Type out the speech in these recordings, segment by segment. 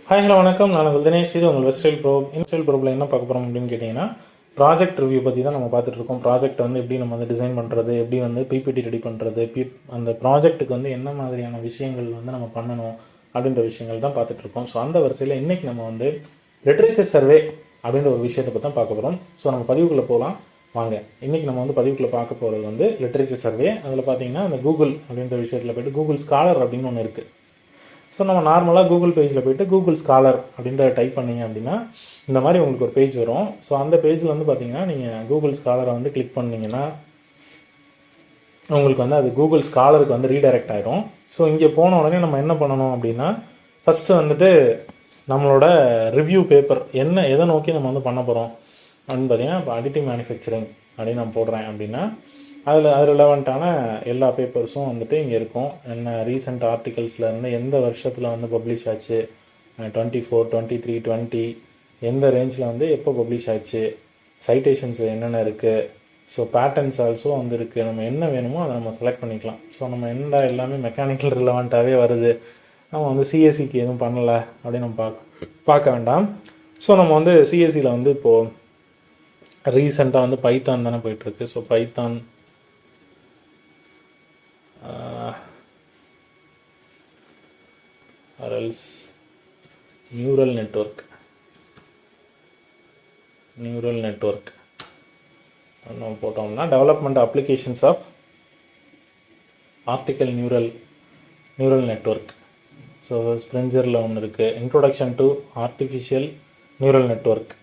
Hi hello வணக்கம். நான் உங்கள் தினேஷ். இது உங்கள் வெஸ்டைல் ப்ரோ. இன்ஸ்டைல் ப்ரோவில் என்ன பார்க்க போகிறோம் அப்படின்னு கேட்டிங்கன்னா, ப்ராஜெக்ட் ரிவ்யூ பற்றி தான் நம்ம பார்த்துட்ருக்கோம். ப்ராஜெக்ட் வந்து எப்படி நம்ம வந்து டிசைன் பண்ணுறது, எப்படி வந்து பிபிடி ரெடி பண்ணுறது, அந்த ப்ராஜெக்ட்டுக்கு வந்து என்ன மாதிரியான விஷயங்கள் வந்து நம்ம பண்ணணும் அப்படின்ற விஷயங்கள் தான் பார்த்துட்ருக்கோம். ஸோ அந்த வரிசையில் இன்றைக்கி நம்ம வந்து லிட்ரேச்சர் சர்வே அப்படின்ற ஒரு விஷயத்தை பற்றி தான் பார்க்க போகிறோம். ஸோ நம்ம பதிவுக்குள்ளே போகலாம் வாங்க. இன்றைக்கி நம்ம வந்து பதிவுக்குள்ளே பார்க்க போகிறது வந்து லிட்ரேச்சர் சர்வே. அதில் பார்த்தீங்கன்னா அந்த கூகுள் அப்படின்ற விஷயத்தில் போய்ட்டு கூகுள் ஸ்காலர் அப்படின்னு ஒன்று இருக்குது. ஸோ நம்ம நார்மலாக கூகுள் பேஜில் போய்ட்டு கூகுள் ஸ்காலர் அப்படின்ற டைப் பண்ணிங்க அப்படின்னா இந்த மாதிரி உங்களுக்கு ஒரு பேஜ் வரும். ஸோ அந்த பேஜில் வந்து பார்த்தீங்கன்னா நீங்கள் கூகுள் ஸ்காலரை வந்து கிளிக் பண்ணிங்கன்னா உங்களுக்கு வந்து அது கூகுள் ஸ்காலருக்கு வந்து ரீடைரக்ட் ஆகிடும். ஸோ இங்கே போன உடனே நம்ம என்ன பண்ணணும் அப்படின்னா, ஃபஸ்ட்டு வந்துட்டு நம்மளோட ரிவ்யூ பேப்பர் எதை நோக்கி நம்ம வந்து பண்ண போகிறோம் அப்படின்னு பார்த்தீங்கன்னா, இப்போ அடிட்டிவ் மேனுஃபேக்சரிங் அப்படின்னு நான் போடுறேன் அப்படின்னா அது ரிலவெண்ட்டான எல்லா பேப்பர்ஸும் வந்துட்டு இங்கே இருக்கும். என்ன ரீசெண்ட் ஆர்டிகல்ஸ்லேருந்து எந்த வருஷத்தில் வந்து பப்ளிஷ் ஆச்சு, 24, 23, 20 எந்த ரேஞ்சில் வந்து எப்போ பப்ளிஷ் ஆச்சு, சைட்டேஷன்ஸ் என்னென்ன இருக்குது, ஸோ பேட்டர்ன்ஸ் ஆல்சோ வந்து இருக்குது. நம்ம என்ன வேணுமோ அதை நம்ம செலக்ட் பண்ணிக்கலாம். ஸோ நம்ம எல்லாமே மெக்கானிக்கல் ரிலவெண்ட்டாகவே வருது, நம்ம வந்து சிஎஸ்சிக்கு எதுவும் பண்ணலை அப்படின்னு நம்ம பார்க்க வேண்டாம். ஸோ நம்ம வந்து சிஎஸ்சியில் வந்து இப்போது ரீசெண்டாக வந்து பைத்தான் தானே போயிட்டுருக்கு. So Python or else neural network நம்ம போட்டோம்னா development applications of optical neural network. So ஸ்ப்ரிஞ்சரில் ஒன்று இருக்குது, introduction to artificial neural network.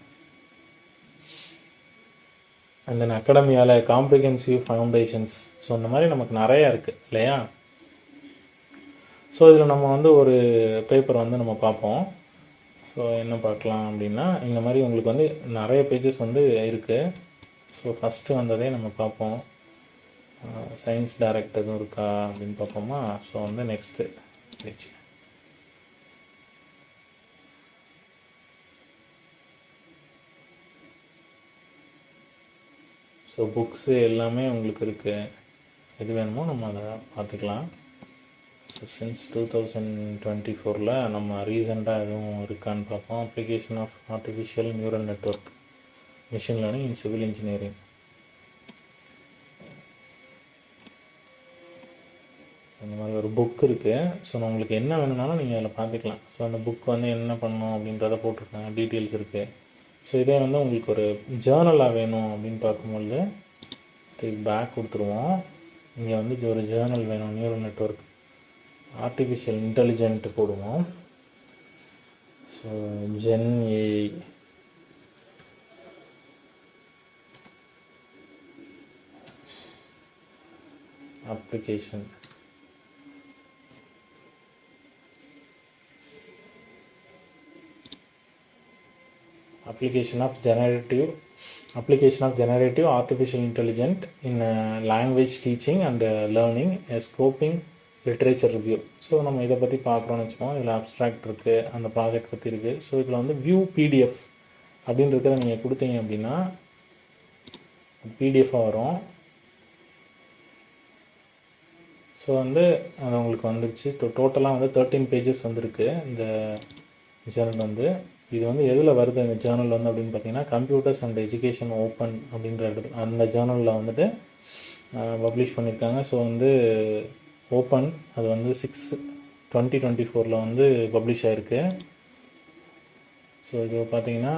And then அகாடமியால் காம்ப்ரிஹென்சிவ் ஃபவுண்டேஷன்ஸ். ஸோ இந்த மாதிரி நமக்கு நிறையா இருக்குது இல்லையா. ஸோ இதில் நம்ம வந்து ஒரு பேப்பர் வந்து நம்ம பார்ப்போம். ஸோ என்ன பார்க்கலாம் அப்படின்னா, இந்த மாதிரி உங்களுக்கு வந்து நிறைய பேஜஸ் வந்து இருக்குது. ஸோ ஃபஸ்ட்டு வந்ததே நம்ம பார்ப்போம். சயின்ஸ் டைரக்ட் எதுவும் இருக்கா அப்படின்னு பார்ப்போமா. ஸோ வந்து நெக்ஸ்ட்டு பேஜ். ஸோ புக்ஸு எல்லாமே உங்களுக்கு இருக்குது. எது வேணுமோ நம்ம அதை பார்த்துக்கலாம். ஸோ சின்ஸ் 2024 நம்ம ரீசெண்டாக எதுவும் இருக்கான்னு பார்ப்போம். Application of artificial neural network, machine learning in civil engineering. அந்த மாதிரி ஒரு புக் இருக்குது. ஸோ உங்களுக்கு என்ன வேணும்னாலும் நீங்கள் அதில் பார்த்துக்கலாம். ஸோ அந்த புக் வந்து என்ன பண்ணணும் அப்படின்றத போட்டிருக்காங்க, டீட்டெயில்ஸ் இருக்குது. ஸோ இதே வந்து உங்களுக்கு ஒரு ஜேர்னலாக வேணும் அப்படின்னு பார்க்கும்பொழுது பேக் கொடுத்துருவோம். இங்கே வந்து ஒரு ஜேர்னல் வேணும், நியூரல் நெட்வொர்க் ஆர்டிஃபிஷியல் இன்டெலிஜென்ட் போடுவோம். So gen AI application. application of generative artificial intelligence in language teaching and learning, a scoping literature review. So நம்ம இதை பற்றி பார்க்குறோன்னு வச்சுக்கோங்க. இதில் அப்ஸ்ட்ராக்ட் இருக்குது, அந்த ப்ராஜெக்ட் பற்றி இருக்குது. ஸோ இதில் வந்து வியூ பிடிஎஃப் அப்படின்றத நீங்கள் கொடுத்தீங்க அப்படின்னா பிடிஎஃபாக வரும். ஸோ வந்து அது உங்களுக்கு வந்துருச்சு. டோட்டலாக வந்து 13 பேஜஸ் வந்துருக்கு இந்த ஜேர்னல் வந்து. இது வந்து எதில் வருது இந்த ஜேர்னல் வந்து அப்படின்னு பார்த்தீங்கன்னா, கம்ப்யூட்டர்ஸ் அண்ட் எஜுகேஷன் ஓப்பன் அப்படின்ற அந்த ஜேர்னலில் வந்துட்டு பப்ளிஷ் பண்ணியிருக்காங்க. ஸோ வந்து ஓப்பன் அது வந்து 6/2024 வந்து பப்ளிஷ் ஆகிருக்கு. ஸோ இது பார்த்தீங்கன்னா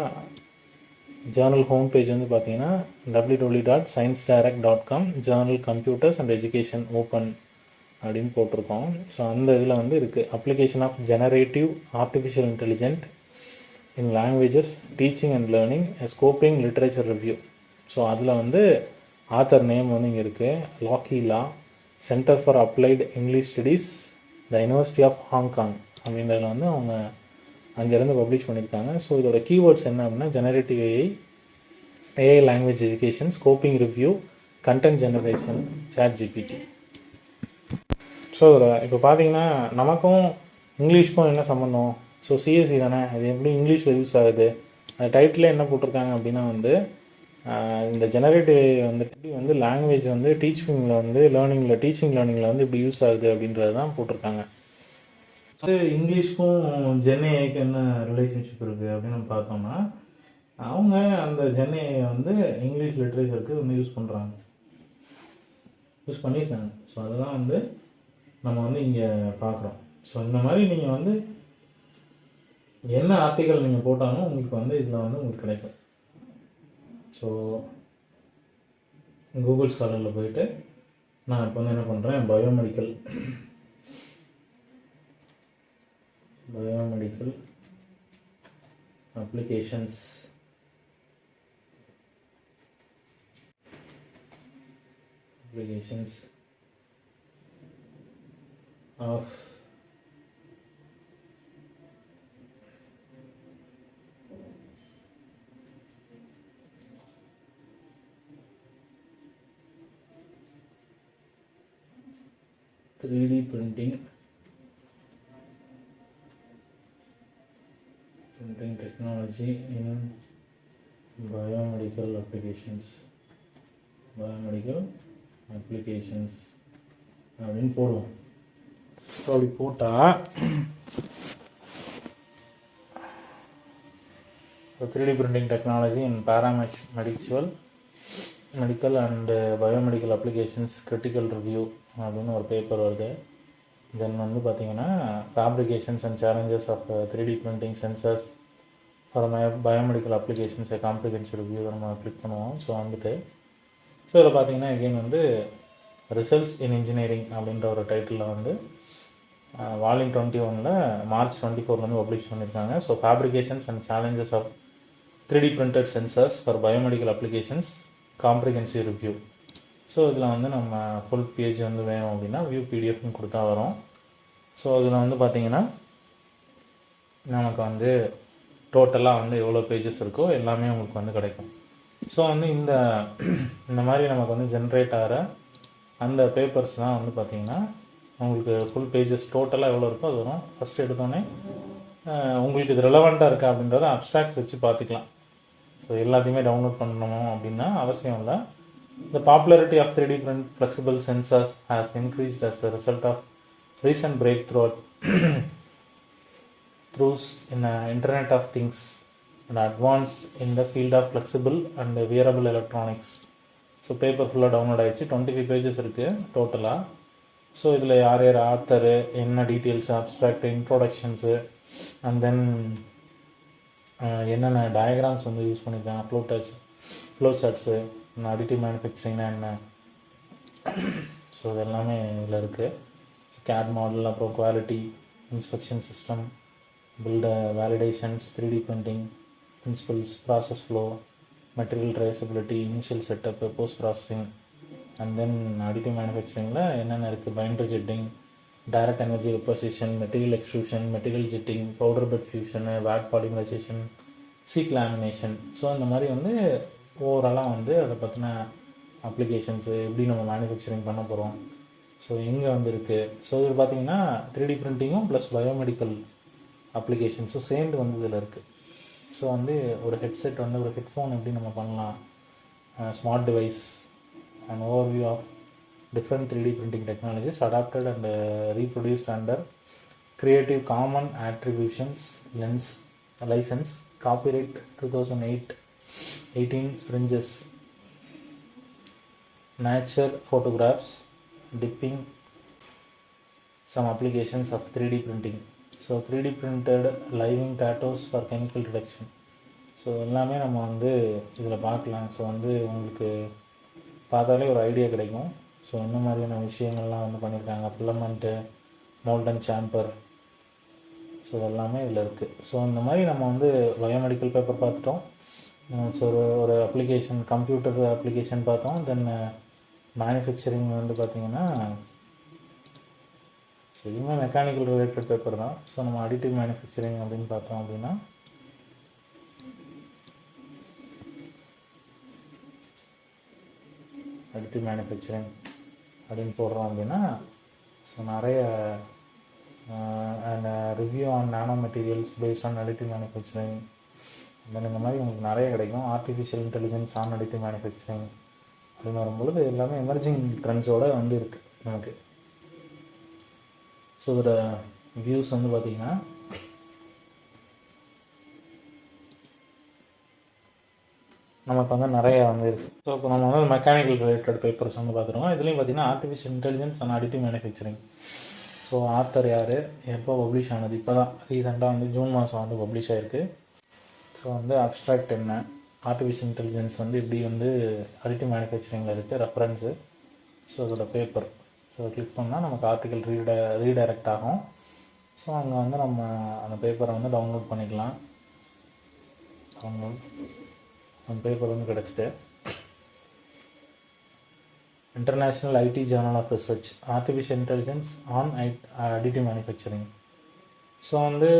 ஜேர்னல் ஹோம் பேஜ் வந்து பார்த்தீங்கன்னா www.sciencedirect.com journal computers and education open அப்படின்னு போட்டிருக்கோம். ஸோ அந்த இதில் வந்து இருக்குது application of generative artificial intelligent in languages teaching and learning, scoping literature review. So அதில் வந்து ஆத்தர் நேம் வந்து இங்கே இருக்குது, Locky Law, centre for applied English studies, the university of Hong Kong அப்படின்றதில் வந்து அவங்க அங்கேருந்து பப்ளிஷ் பண்ணியிருக்காங்க. ஸோ இதோட கீவேர்ட்ஸ் என்ன அப்படின்னா, generative AI language education, scoping review, content generation, chat GPT. So இதில் இப்போ பார்த்தீங்கன்னா நமக்கும் இங்கிலீஷ்க்கும் என்ன சம்மந்தம்? ஸோ சிஎஸ்சி தானே, அது எப்படி இங்கிலீஷில் யூஸ் ஆகுது? அந்த டைட்டில் என்ன போட்டிருக்காங்க அப்படின்னா வந்து இந்த ஜெனரேட்டிவ் வந்து லாங்குவேஜ் வந்து டீச்சிங் லேர்னிங்கில் வந்து இப்படி யூஸ் ஆகுது அப்படின்றது தான் போட்டிருக்காங்க. அது இங்கிலீஷ்க்கும் ஜென்ஏஐக்கு என்ன ரிலேஷன்ஷிப் இருக்குது அப்படின்னு நம்ம பார்த்தோம்னா, அவங்க அந்த ஜென்ஏஐ வந்து இங்கிலீஷ் லிட்ரேச்சருக்கு வந்து யூஸ் பண்ணுறாங்க, யூஸ் பண்ணியிருக்காங்க. ஸோ அதெல்லாம் வந்து நம்ம வந்து இங்கே பார்க்குறோம். ஸோ இந்த மாதிரி நீங்கள் வந்து என்ன ஆர்டிக்கல் நீங்கள் போட்டாலும் உங்களுக்கு வந்து இதில் வந்து உங்களுக்கு கிடைக்கும். ஸோ கூகுள் ஸ்காலரில் போயிட்டு நான் இப்போ வந்து என்ன பண்ணுறேன், biomedical applications of 3D printing technology in biomedical applications அப்படின்னு போடுவோம். ஸோ அப்படி போட்டால் 3D printing technology in medical and biomedical applications critical review அப்படின்னு ஒரு பேப்பர் வருது. தென் வந்து பார்த்திங்கன்னா fabrications and challenges of 3D printing sensors for biomedical applications comprehensive review நம்ம கிளிக் பண்ணுவோம். ஸோ வந்துட்டு ஸோ இதில் பார்த்திங்கன்னா எகெயின் வந்து ரிசல்ட்ஸ் இன் இன்ஜினியரிங் அப்படின்ற ஒரு டைட்டிலில் வந்து வால்யூம் 21 மார்ச் 24 பப்ளிஷ் பண்ணியிருக்காங்க. So fabrications and challenges of 3D printed sensors for biomedical applications comprehensive review. So இதில் வந்து நம்ம ஃபுல் பேஜ் வந்து வேணும் அப்படின்னா வியூ பிடிஎஃப்னு கொடுத்தா வரும். ஸோ இதில் வந்து பார்த்திங்கன்னா நமக்கு வந்து டோட்டலாக வந்து எவ்வளோ பேஜஸ் இருக்கோ எல்லாமே உங்களுக்கு வந்து கிடைக்கும். ஸோ வந்து இந்த மாதிரி நமக்கு வந்து ஜென்ரேட் ஆகிற அந்த பேப்பர்ஸ்லாம் வந்து பார்த்திங்கன்னா உங்களுக்கு ஃபுல் பேஜஸ் டோட்டலாக எவ்வளோ இருக்கோ அது வரும். ஃபஸ்ட்டு எடுத்தோடனே உங்களுக்கு இது ரெலவெண்ட்டாக இருக்கா அப்படின்றத அப்ஸ்ட்ராக்ட்ஸ் வச்சு பார்த்துக்கலாம். ஸோ எல்லாத்தையுமே டவுன்லோட் பண்ணணும் அப்படின்னா அவசியம் இல்லை. The popularity of 3D print flexible sensors has increased as a result of recent breakthroughs in the Internet of Things and advanced in the field of flexible and wearable electronics. So paper ஃபுல்லாக download ஆகிடுச்சு. 25 pages இருக்குது டோட்டலாக. So இதில் யார் author, என்ன details, abstract, இன்ட்ரோடக்ஷன்ஸு and then என்னென்ன diagrams வந்து use பண்ணியிருக்காங்க, ஃப்ளோ சார்ட்ஸு, அடிட்டிவ் மேனுஃபேக்சரிங்னா என்ன, ஸோ இது எல்லாமே இதில் இருக்குது. கேட் மாடல், அப்புறம் quality inspection system, filter validations, 3D printing principles, process flow, material traceability, initial setup, post processing and then additive மேனுஃபேக்சரிங்கில் என்னென்ன இருக்குது, binder jetting, direct energy deposition, material extrusion, material jetting, powder bed fusion, vat polymerisation, sheet lamination. So இந்த மாதிரி வந்து ஓவராலாக வந்து அதை பற்றின அப்ளிகேஷன்ஸு எப்படி நம்ம மேனுஃபேக்சரிங் பண்ண போகிறோம், ஸோ எங்கே வந்து இருக்குது. ஸோ இது பார்த்திங்கன்னா 3D பிரிண்டிங்கும் ப்ளஸ் பயோமெடிக்கல் அப்ளிகேஷன்ஸும் சேர்ந்து வந்து இதில் இருக்குது. ஸோ வந்து ஒரு ஹெட்செட் வந்து ஒரு ஹெட்ஃபோன் எப்படி நம்ம பண்ணலாம், smart device and overview of different 3D printing technologies adapted and reproduced under Creative Commons Attributions License, copyright 2018 Springes. Nature photographs depicting some applications of 3D printing. So 3D printed living tattoos for chemical reduction. So எல்லாமே நம்ம வந்து இதில் பார்க்கலாம். So வந்து உங்களுக்கு பார்த்தாலே ஒரு idea கிடைக்கும். ஸோ இந்த மாதிரியான விஷயங்கள்லாம் வந்து பண்ணியிருக்காங்க. ஃபிலமெண்ட்டு, மோல்டன் சாம்பர், ஸோ இதெல்லாமே இதில் இருக்குது. ஸோ இந்த மாதிரி நம்ம வந்து பயோமெடிக்கல் பேப்பர் பார்த்துட்டோம். ஸோ ஒரு அப்ளிகேஷன், கம்ப்யூட்டர் அப்ளிகேஷன் பார்த்தோம். தென் மேனுஃபேக்சரிங் வந்து பார்த்திங்கன்னா ஸோ இதுவுமே மெக்கானிக்கல் ரிலேட்டட் பேப்பர் தான். ஸோ நம்ம அடிட்டிவ் மேனுஃபேக்சரிங் அப்படின்னு பார்த்தோம் அப்படின்னா அடிட்டிவ் மேனுஃபேக்சரிங் அப்படின்னு போடுறோம் அப்படின்னா ஸோ நிறைய and review on nano materials based on additive manufacturing then இந்த மாதிரி உங்களுக்கு நிறைய கிடைக்கும். Artificial intelligence on additive manufacturing அப்படின்னு வரும்பொழுது எல்லாமே எமர்ஜிங் ட்ரெண்ட்ஸோடு வந்து இருக்குது நமக்கு. ஸோ இதோட வியூஸ் வந்து பார்த்திங்கன்னா நமக்கு வந்து நிறைய வந்து இருக்குது. ஸோ இப்போ நம்ம வந்து மெக்கானிக்கல் ரிலேட்டட் பேப்பர்ஸ் வந்து பார்த்துருக்கோம். இதுலேயும் பார்த்திங்கன்னா artificial intelligence and additive manufacturing. So author யார், எப்போ பப்ளிஷ் ஆனது, இப்போ தான் ரீசெண்டாக வந்து ஜூன் மாதம் வந்து பப்ளிஷ் ஆகிருக்கு. ஸோ வந்து அப்ஸ்ட்ராக்ட் என்ன, ஆர்டிஃபிஷியல் இன்டெலிஜென்ஸ் வந்து இப்படி வந்து அடிட்டிவ் மேனுஃபேக்சரிங்கில் இருக்குது ரெஃபரன்ஸு. ஸோ அதோட பேப்பர் ஸோ கிளிக் பண்ணால் நமக்கு ஆர்டிக்கல் ரீடைரக்ட் ஆகும். ஸோ அங்கே வந்து நம்ம அந்த பேப்பரை வந்து டவுன்லோட் பண்ணிக்கலாம். அந்த பேப்பர் வந்து கிடச்சிட்டு international ID journal of research artificial intelligence on additive manufacturing. So வந்து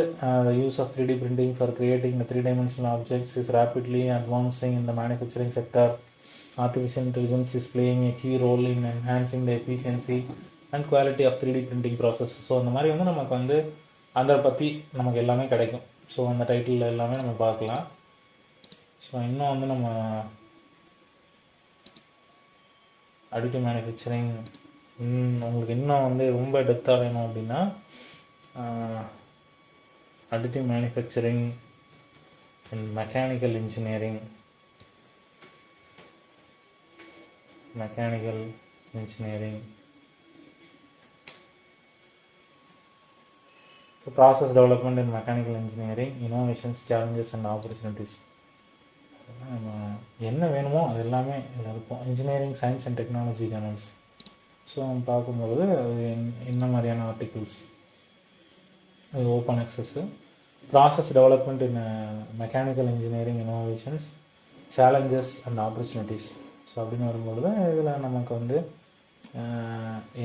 the use of 3D printing for creating the 3-dimensional objects is rapidly advancing in the manufacturing sector. Artificial intelligence is playing a key role in enhancing the efficiency and quality of 3D printing process. So அந்த மாதிரி வந்து நமக்கு வந்து அதை பற்றி நமக்கு எல்லாமே கிடைக்கும். ஸோ அந்த டைட்டில் எல்லாமே நம்ம பார்க்கலாம். ஸோ இன்னும் வந்து நம்ம அடிட்டிவ் மேனுஃபேக்சரிங் உங்களுக்கு இன்னும் வந்து ரொம்ப டெப்த்தாக வேணும் அப்படின்னா additive manufacturing and mechanical engineering so process development and mechanical engineering innovations, challenges and opportunities. என்ன வேணுமோ அது எல்லாமே இதில் இருக்கும். Engineering, science and technology journals. So பார்க்கும்போது என்ன மாதிரியான ஆர்டிகிள்ஸ், இது open access. Process development in mechanical engineering innovations, challenges and opportunities. So அப்படின்னு வரும்பொழுது இதில் நமக்கு வந்து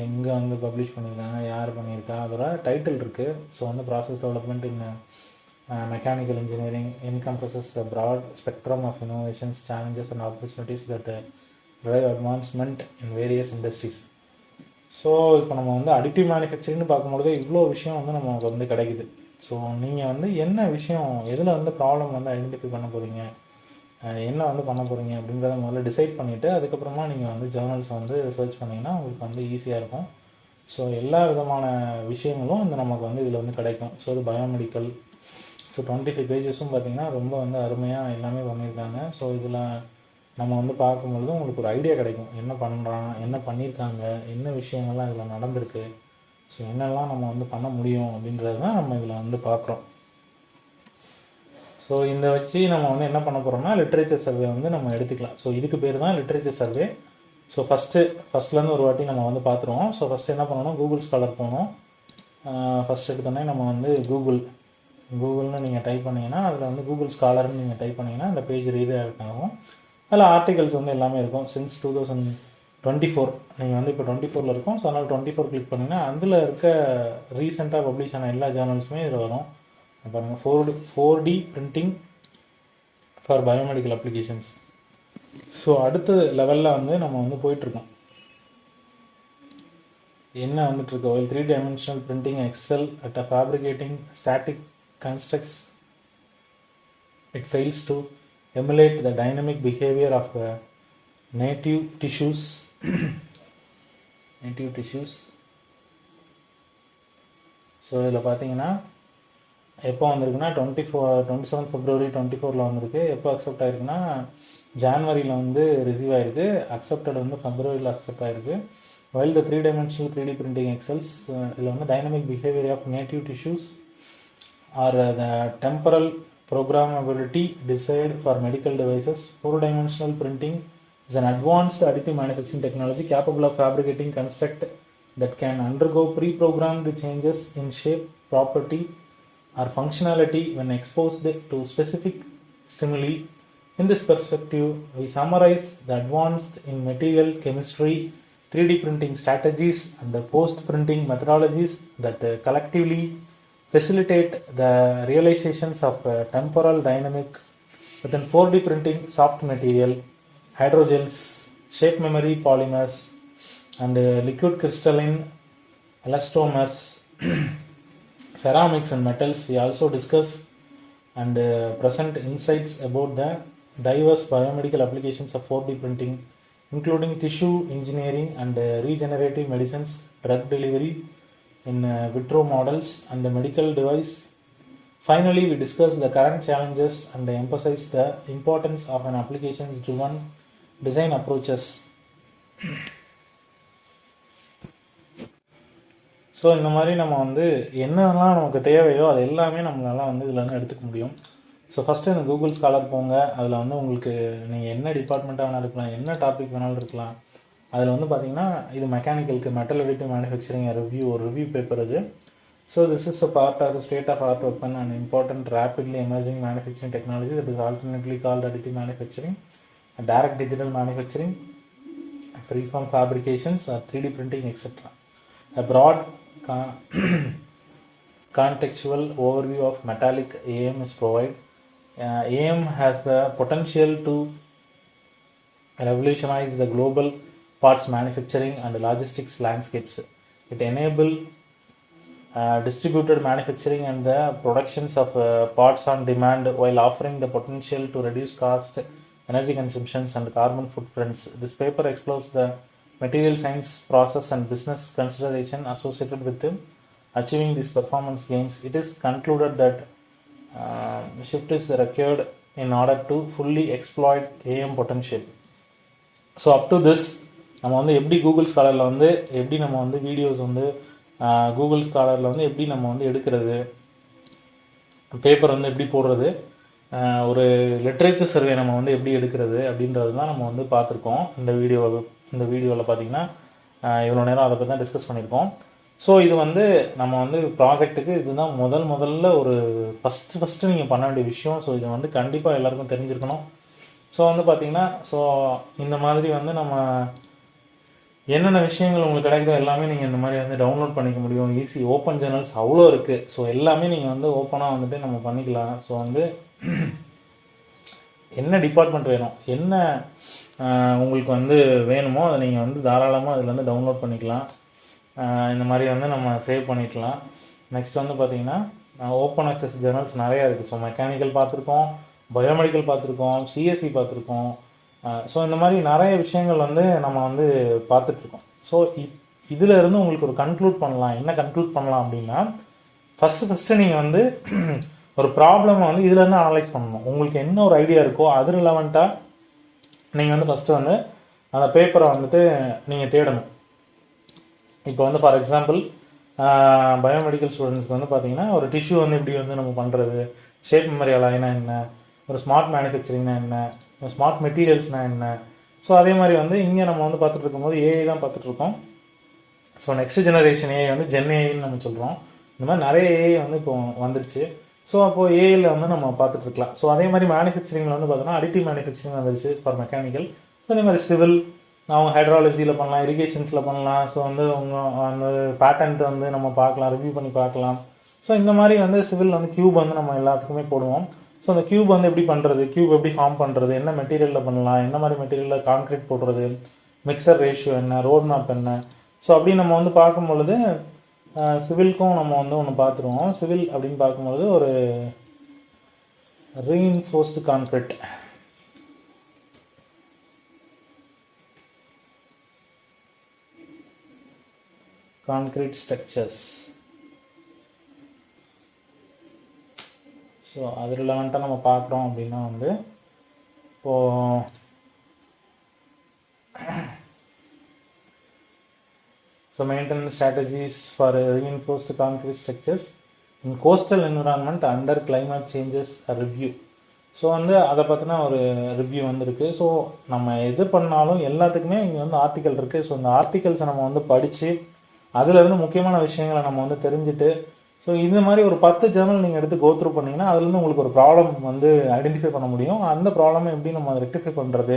எங்கே வந்து பப்ளிஷ் பண்ணியிருக்காங்க, யார் பண்ணியிருக்கா, அதோட டைட்டில் இருக்குது. ஸோ வந்து process development in mechanical engineering encompasses a broad spectrum of innovations, challenges and opportunities that drive advancement in various industries. So இப்போ நம்ம வந்து அடிட்டிவ் மேனுஃபேக்சரிங்னு பார்க்கும்பொழுது இவ்வளோ விஷயம் வந்து நமக்கு வந்து கிடைக்குது. ஸோ நீங்கள் வந்து என்ன விஷயம், எதில் வந்து ப்ராப்ளம் வந்து ஐடென்டிஃபை பண்ண போகிறீங்க, என்ன வந்து பண்ண போகிறீங்க அப்படின்றத முதல்ல டிசைட் பண்ணிவிட்டு அதுக்கப்புறமா நீங்கள் வந்து ஜேர்னல்ஸை வந்து சர்ச் பண்ணிங்கன்னா உங்களுக்கு வந்து ஈஸியாக இருக்கும். ஸோ எல்லா விதமான விஷயங்களும் வந்து நமக்கு வந்து இதில் வந்து கிடைக்கும். ஸோ இது பயோமெடிக்கல். ஸோ 25 பேஜஸும் பார்த்திங்கன்னா ரொம்ப வந்து அருமையாக எல்லாமே பண்ணியிருக்காங்க. ஸோ இதில் நம்ம வந்து பார்க்கும்பொழுது உங்களுக்கு ஒரு ஐடியா கிடைக்கும், என்ன பண்ணுறான், என்ன பண்ணியிருக்காங்க, என்ன விஷயங்கள்லாம் இதில் நடந்திருக்கு, ஸோ என்னெல்லாம் நம்ம வந்து பண்ண முடியும் அப்படின்றது தான் நம்ம இதில் வந்து பார்க்குறோம். ஸோ இந்த வச்சு நம்ம வந்து என்ன பண்ண போகிறோம்னா லிட்ரேச்சர் சர்வே வந்து நம்ம எடுத்துக்கலாம். ஸோ இதுக்கு பேர் தான் லிட்ரேச்சர் சர்வே. ஸோ ஃபஸ்ட்லேருந்து ஒரு வாட்டி நம்ம வந்து பார்த்துருவோம். ஸோ ஃபஸ்ட்டு என்ன பண்ணணும், கூகுள் ஸ்காலர் போகணும். ஃபஸ்ட் எடுத்தோடனே நம்ம வந்து கூகுள்னு நீங்கள் டைப் பண்ணிங்கன்னா அதில் வந்து கூகுள் ஸ்காலர்னு நீங்கள் டைப் பண்ணிங்கன்னா அந்த பேஜ் ரீடைரக்ட் ஆகும். அதில் ஆர்டிகல்ஸ் வந்து எல்லாமே இருக்கும். சின்ஸ் 2024 நீங்கள் வந்து இப்போ 24 இருக்கும். ஸோ அதனால் 24 கிளிக் பண்ணிங்கன்னா அதில் இருக்க ரீசெண்டாக பப்ளிஷ் ஆன எல்லா ஜேர்னல்ஸுமே இதில் வரும். பாருங்கள், 4D printing for biomedical applications. So அடுத்த லெவலில் வந்து நம்ம வந்து போயிட்டுருக்கோம். என்ன வந்துட்டுருக்கு, 3-dimensional printing excel at a fabricating static constructs. It fails to emulate the dynamic behavior of native tissues. So இதில் பார்த்தீங்கன்னா எப்போ வந்திருக்குன்னா 27 February 2024 வந்திருக்கு. எப்போ அக்செப்ட் ஆகிருக்குன்னா ஜான்வரியில் வந்து ரிசீவ் ஆகிருக்கு. அக்செப்டட் வந்து ஃபெப்ரவரியில் அக்செப்ட் ஆகிருக்கு. While the 3-dimensional 3D printing excels, இதில் வந்து dynamic behavior of native tissues or the temporal programmability desired for medical devices, 4-dimensional printing is an advanced additive manufacturing technology capable of fabricating construct that can undergo pre-programmed changes in shape, property or functionality when exposed to specific stimuli. In this perspective, we summarize the advanced in material chemistry, 3D printing strategies and the post-printing methodologies that collectively facilitate the realizations of temporal dynamic within 4D printing soft material, hydrogels, shape memory polymers and liquid crystalline elastomers, ceramics and metals. We also discuss and present insights about the diverse biomedical applications of 4D printing, including tissue engineering and regenerative medicines, drug delivery, in vitro models and the medical device. Finally, we discuss the current challenges and emphasize the importance of an applications-driven design approaches. So இந்த மாதிரி நம்ம வந்து என்னெல்லாம் நமக்கு தேவையோ அது எல்லாமே நம்மளால் வந்து இதில் வந்து எடுத்துக்க முடியும். ஸோ ஃபஸ்ட்டு இந்த கூகுள் ஸ்காலர் போங்க. அதில் வந்து உங்களுக்கு நீங்கள் என்ன டிபார்ட்மெண்ட்டாக வேணாலும் இருக்கலாம், என்ன டாபிக் வேணாலும் இருக்கலாம். அதில் வந்து பார்த்திங்கன்னா இது மெக்கானிக்கலுக்கு மெட்டல் அடிட்டிவ் மேனுஃபேக்சரிங் ஒரு ரிவ்யூ பேப்பர் இது. So this is a part of the state of art weapon and important rapidly emerging manufacturing technology that is alternately called additive manufacturing, direct digital manufacturing, freeform fabrications, 3D printing, etc. A broad contextual overview of metallic AM is provided. AM has the potential to revolutionize the global parts manufacturing and logistics landscapes. It enables distributed manufacturing and the productions of parts on demand while offering the potential to reduce cost, energy consumptions and carbon footprints. This paper explores the material science process and business consideration associated with achieving these performance gains. It is concluded that shift is required in order to fully exploit AM potential. So up to this நம்ம வந்து எப்படி Google ஸ்காலரில் வந்து எப்படி நம்ம வந்து videos வந்து Google ஸ்காலரில் வந்து எப்படி நம்ம வந்து எடுக்கிறது, பேப்பர் வந்து எப்படி போடுறது, ஒரு லிட்ரேச்சர் சர்வே நம்ம வந்து எப்படி எடுக்கிறது அப்படின்றது தான் நம்ம வந்து பார்த்துருக்கோம். இந்த வீடியோவில் பார்த்திங்கன்னா இவ்வளோ நேரம் அதை பற்றி தான் டிஸ்கஸ் பண்ணியிருக்கோம். ஸோ இது வந்து நம்ம வந்து ப்ராஜெக்ட்டுக்கு இதுதான் முதல்ல ஒரு ஃபஸ்ட்டு நீங்கள் பண்ண வேண்டிய விஷயம். ஸோ இது வந்து கண்டிப்பாக எல்லாருக்கும் தெரிஞ்சிருக்கணும். ஸோ வந்து பார்த்திங்கன்னா இந்த மாதிரி வந்து நம்ம என்னென்ன விஷயங்கள் உங்களுக்கு கிடைக்குதோ எல்லாமே நீங்கள் இந்த மாதிரி வந்து டவுன்லோட் பண்ணிக்க முடியும். ஈஸி ஓப்பன் ஜேர்னல்ஸ் அவ்வளோ இருக்குது. ஸோ எல்லாமே நீங்கள் வந்து ஓப்பனாக வந்துட்டு நம்ம பண்ணிக்கலாம். ஸோ வந்து என்ன டிபார்ட்மெண்ட் வேணும், என்ன உங்களுக்கு வந்து வேணுமோ அதை நீங்கள் வந்து தாராளமாக அதில் வந்து டவுன்லோட் பண்ணிக்கலாம். இந்த மாதிரி வந்து நம்ம சேவ் பண்ணிக்கலாம். நெக்ஸ்ட் வந்து பார்த்திங்கன்னா ஓப்பன் அக்சஸ் ஜேர்னல்ஸ் நிறையா இருக்குது. ஸோ மெக்கானிக்கல் பார்த்துருக்கோம், பயோமெடிக்கல் பார்த்துருக்கோம், சிஎஸ்சி பார்த்துருக்கோம். ஸோ இந்த மாதிரி நிறைய விஷயங்கள் வந்து நம்ம வந்து பார்த்துட்ருக்கோம். ஸோ இதில் இருந்து உங்களுக்கு ஒரு கன்க்ளூட் பண்ணலாம். என்ன கன்க்ளூட் பண்ணலாம் அப்படின்னா, ஃபஸ்ட்டு நீங்கள் வந்து ஒரு ப்ராப்ளமை வந்து இதிலேருந்து அனலைஸ் பண்ணணும். உங்களுக்கு என்ன ஒரு ஐடியா இருக்கோ அது ரிலவெண்ட்டாக நீங்கள் வந்து ஃபஸ்ட்டு வந்து அந்த பேப்பரை வந்துட்டு நீங்கள் தேடணும். இப்போ வந்து ஃபார் எக்ஸாம்பிள் பயோமெடிக்கல் ஸ்டூடெண்ட்ஸ்க்கு வந்து பார்த்திங்கன்னா ஒரு டிஷ்யூ வந்து எப்படி வந்து நம்ம பண்ணுறது, ஷேப் மெமரி அலாய்னா என்ன, ஒரு ஸ்மார்ட் மேனுஃபேக்சரிங்னா என்ன, ஸ்மார்ட் மெட்டீரியல்ஸ்னால் என்ன. ஸோ அதே மாதிரி வந்து இங்கே நம்ம வந்து பார்த்துட்டு இருக்கும்போது ஏஐ தான் பார்த்துட்ருக்கோம். ஸோ நெக்ஸ்ட் ஜெனரேஷன் ஏஐ வந்து ஜென் ஏஐன்னு நம்ம சொல்கிறோம். இந்த மாதிரி நிறைய ஏஐ வந்து இப்போ வந்துருச்சு. ஸோ அப்போது ஏஐயில் வந்து நம்ம பார்த்துட்ருக்கலாம். ஸோ அதே மாதிரி மேனுஃபேக்சரிங்கில் வந்து பார்த்தோன்னா அடிட்டிவ் மேனுஃபேக்சரிங் வந்துருச்சு ஃபார் மெக்கானிக்கல். ஸோ அதே மாதிரி சிவில் அவங்க ஹைட்ராலஜியில் பண்ணலாம், இரிகேஷன்ஸில் பண்ணலாம். ஸோ வந்து அந்த பேட்டன்ட் வந்து நம்ம பார்க்கலாம், ரிவ்யூ பண்ணி பார்க்கலாம். ஸோ இந்த மாதிரி வந்து சிவில் வந்து கியூப் வந்து நம்ம எல்லாத்துக்குமே போடுவோம். ஸோ அந்த கியூப் வந்து எப்படி பண்ணுறது, கியூப் எப்படி ஃபார்ம் பண்ணுறது, என்ன மெட்டீரியலில் பண்ணலாம், என்ன மாதிரி மெட்டீரியலில் கான்க்ரீட் போடுறது, மிக்சர் ரேஷியோ என்ன, ரோட் மேப் என்ன. ஸோ அப்படி நம்ம வந்து பார்க்கும்பொழுது சிவிலுக்கும் நம்ம வந்து ஒன்று பார்த்துருவோம். சிவில் அப்படின்னு பார்க்கும்பொழுது ஒரு ரீஇன்ஃபோர்ஸ்டு கான்க்ரீட் ஸ்ட்ரக்சர்ஸ். ஸோ அது ரிலவெண்ட்டாக நம்ம பார்க்குறோம் அப்படின்னா வந்து இப்போது so maintenance strategies for reinforced concrete structures in coastal environment under climate changes review. So வந்து அதை பற்றின ஒரு ரிவ்யூ வந்துருக்கு. ஸோ நம்ம எது பண்ணாலும் எல்லாத்துக்குமே இங்கே வந்து ஆர்டிக்கல் இருக்குது. ஸோ இந்த ஆர்டிக்கல்ஸை நம்ம வந்து படித்து அதிலிருந்து முக்கியமான விஷயங்களை நம்ம வந்து தெரிஞ்சுட்டு, ஸோ இந்த மாதிரி ஒரு 10 ஜேர்னல் நீங்கள் எடுத்து கோத்ரூ பண்ணிங்கன்னா அதுலேருந்து உங்களுக்கு ஒரு ப்ராப்ளம் வந்து ஐடென்டிஃபை பண்ண முடியும். அந்த ப்ராப்ளமை எப்படி நம்ம அதை ரெக்டிஃபை பண்ணுறது,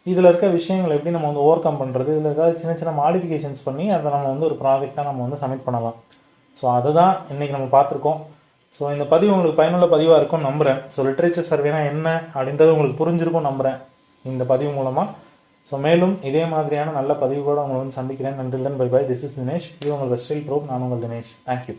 இதில் இருக்க விஷயங்களை எப்படி நம்ம வந்து ஓவர் கம் பண்ணுறது, இதில் ஏதாவது சின்ன சின்ன மாடிஃபிகேஷன்ஸ் பண்ணி அதை நம்ம வந்து ஒரு ப்ராஜெக்டாக நம்ம வந்து சப்மிட் பண்ணலாம். ஸோ அதை தான் இன்றைக்கி நம்ம பார்த்துருக்கோம். ஸோ இந்த பதிவு உங்களுக்கு பயனுள்ள பதிவாக இருக்கும் நம்புகிறேன். ஸோ லிட்ரேச்சர் சர்வேனா என்ன அப்படின்றது உங்களுக்கு புரிஞ்சிருக்கும் நம்புகிறேன் இந்த பதிவு மூலமாக. ஸோ மேலும் இதே மாதிரியான நல்ல பதிவுகளோடு உங்களை வந்து சந்திக்கிறேன். நன்றி, bye bye. This is Dinesh. இது உங்கள் வெஸ்டைல் ப்ரோப். நான் உங்கள் தினேஷ். தேங்க்யூ.